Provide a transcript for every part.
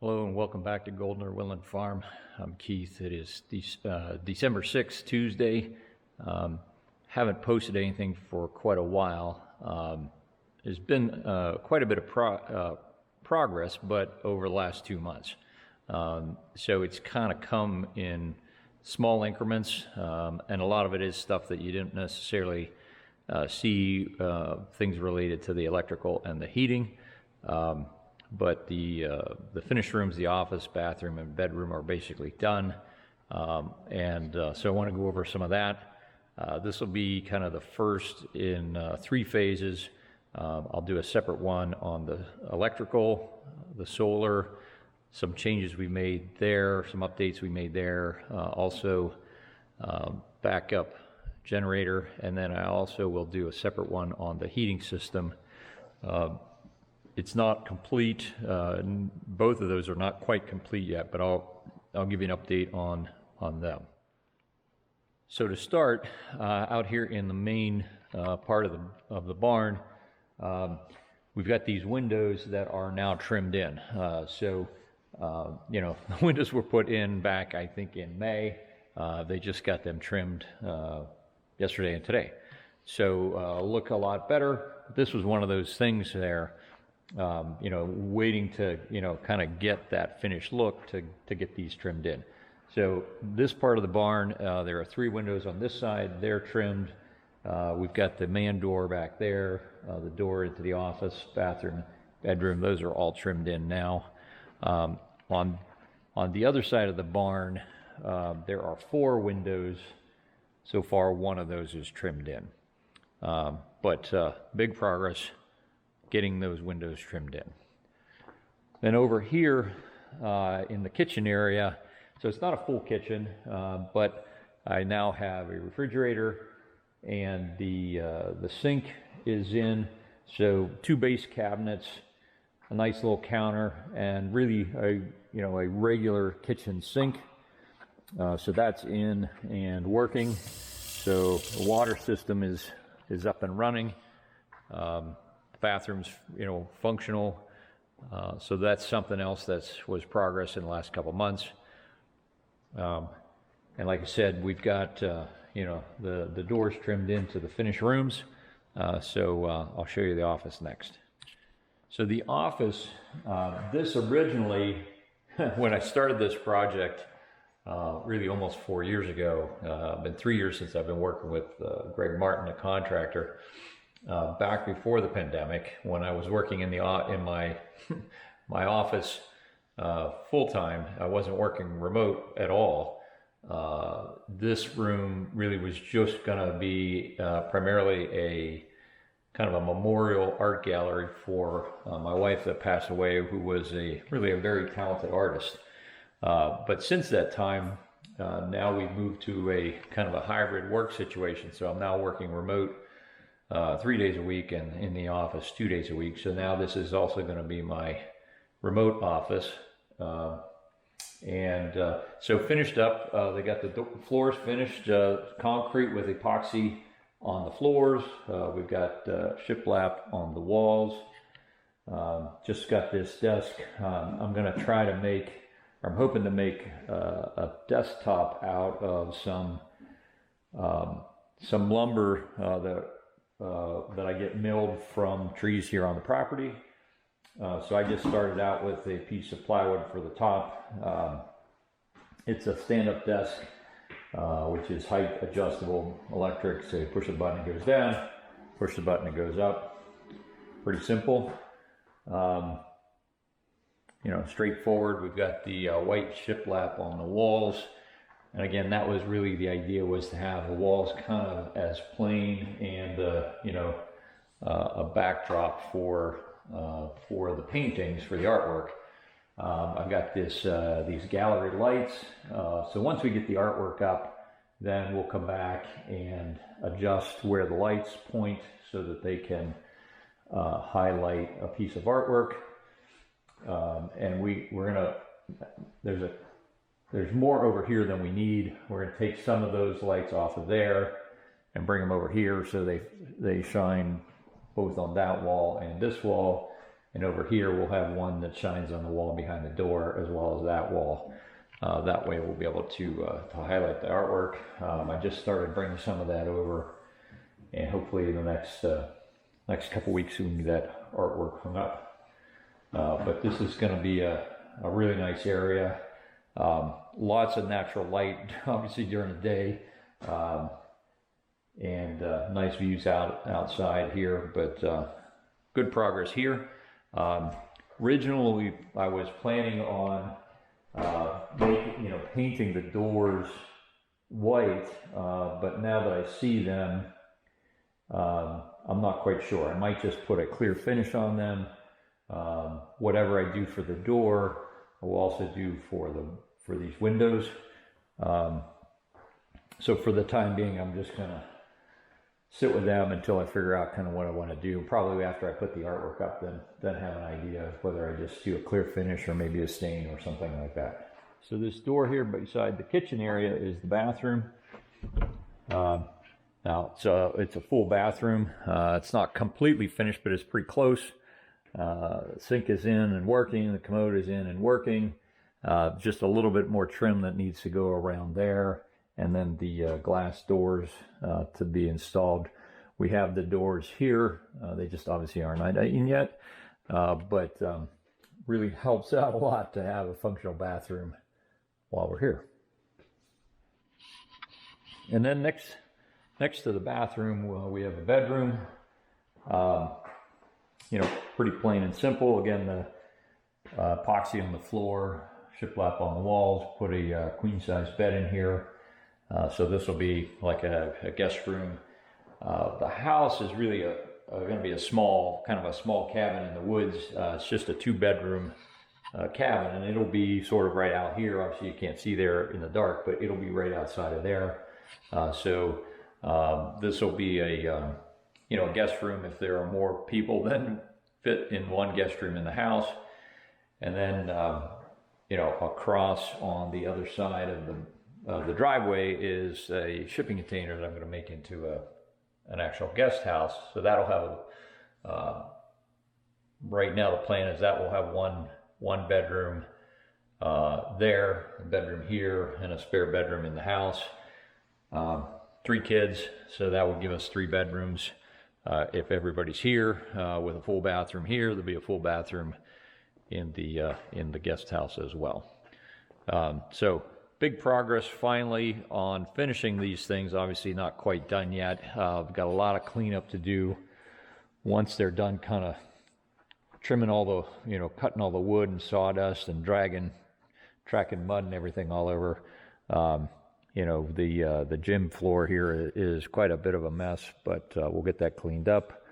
Hello and welcome back to Goldner Woodland Farm. I'm Keith. It is December 6th, Tuesday. Haven't posted anything for quite a while. There's been quite a bit of progress, but over the last 2 months. So it's kind of come in small increments, and a lot of it is stuff that you didn't necessarily see, things related to the electrical and the heating. But the finished rooms, the office, bathroom, and bedroom are basically done. So I want to go over some of that. This will be kind of the first in 3 phases. I'll do a separate one on the electrical, the solar, some changes we made there, some updates we made there, also backup generator, and then I also will do a separate one on the heating system. It's not complete. Both of those are not quite complete yet, but I'll give you an update on them. So to start, out here in the main part of the barn, we've got these windows that are now trimmed in. The windows were put in back, I think, in May. They just got them trimmed yesterday and today. So look a lot better. This was one of those things there. Waiting to, kind of get that finished look to get these trimmed in. So this part of the barn, there are 3 windows on this side. They're trimmed. We've got the man door back there, the door into the office, bathroom, bedroom. Those are all trimmed in now. On the other side of the barn, there are 4 windows. So far, 1 of those is trimmed in. But big progress getting those windows trimmed in. Then over here in the kitchen area, so it's not a full kitchen, but I now have a refrigerator and the sink is in. So 2 base cabinets, a nice little counter, and really a regular kitchen sink. So that's in and working. So the water system is up and running. Bathrooms, functional. So that's something else that was progress in the last couple months. And like I said, we've got, the doors trimmed into the finished rooms. So I'll show you the office next. So the office, this originally, when I started this project, really almost 4 years ago, been 3 years since I've been working with Greg Martin, a contractor. Back before the pandemic, when I was working in my my office full time, I wasn't working remote at all. This room really was just going to be primarily a kind of a memorial art gallery for my wife that passed away, who was really a very talented artist. But since that time, now we've moved to a kind of a hybrid work situation. So I'm now working remote 3 days a week and in the office 2 days a week. So now this is also going to be my remote office. So finished up, they got the floors finished, concrete with epoxy on the floors. We've got shiplap on the walls. Just got this desk. I'm going to try to I'm hoping to make a desktop out of some lumber that I get milled from trees here on the property. So I just started out with a piece of plywood for the top. It's a stand-up desk, which is height adjustable, electric. So you push the button, it goes down, push the button, it goes up. Pretty simple. Straightforward. We've got the white shiplap on the walls. And again, that was really the idea, was to have the walls kind of as plain and, a backdrop for the paintings, for the artwork. I've got these gallery lights. So once we get the artwork up, then we'll come back and adjust where the lights point so that they can highlight a piece of artwork. And there's more over here than we need. We're going to take some of those lights off of there and bring them over here so they shine both on that wall and this wall. And over here we'll have one that shines on the wall behind the door as well as that wall. That way we'll be able to highlight the artwork. I just started bringing some of that over, and hopefully in the next couple weeks we can get that artwork hung up. But this is going to be a really nice area. Lots of natural light, obviously during the day, and nice views outside here. But good progress here. Originally, I was planning on painting the doors white, but now that I see them, I'm not quite sure. I might just put a clear finish on them. Whatever I do for the door, I will also do for these windows. So for the time being, I'm just gonna sit with them until I figure out kind of what I want to do. Probably after I put the artwork up, then have an idea of whether I just do a clear finish or maybe a stain or something like that. So this door here beside the kitchen area is the bathroom. Now it's a full bathroom. It's not completely finished, but it's pretty close. The sink is in and working. The commode is in and working. Just a little bit more trim that needs to go around there. And then the glass doors to be installed. We have the doors here. They just obviously aren't in yet, but really helps out a lot to have a functional bathroom while we're here. And then next to the bathroom, we have a bedroom. Pretty plain and simple. Again, the epoxy on the floor, shiplap on the walls. Put a queen size bed in here. So this will be like a guest room. The house is really going to be a small cabin in the woods. It's just a 2-bedroom cabin, and it'll be sort of right out here. Obviously you can't see there in the dark, but it'll be right outside of there. So this will be a guest room if there are more people than fit in one guest room in the house. And then across on the other side of the driveway is a shipping container that I'm going to make into an actual guest house. So that'll have right now the plan is that will have one bedroom there, a bedroom here, and a spare bedroom in the house. 3 kids, so that will give us 3 bedrooms. If everybody's here with a full bathroom here, there'll be a full bathroom in the guest house as well. So big progress finally on finishing these things. Obviously not quite done yet. We've got a lot of cleanup to do. Once they're done kind of trimming all the, cutting all the wood and sawdust and tracking mud and everything all over. The gym floor here is quite a bit of a mess, but we'll get that cleaned up.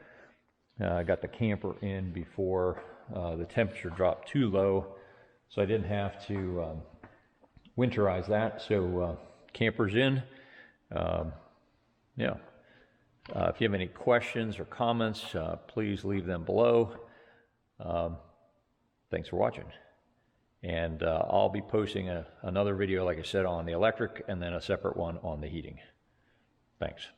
I got the camper in before the temperature dropped too low, so I didn't have to winterize that. So camper's in. If you have any questions or comments, please leave them below. Thanks for watching. And I'll be posting another video, like I said, on the electric, and then a separate one on the heating. Thanks.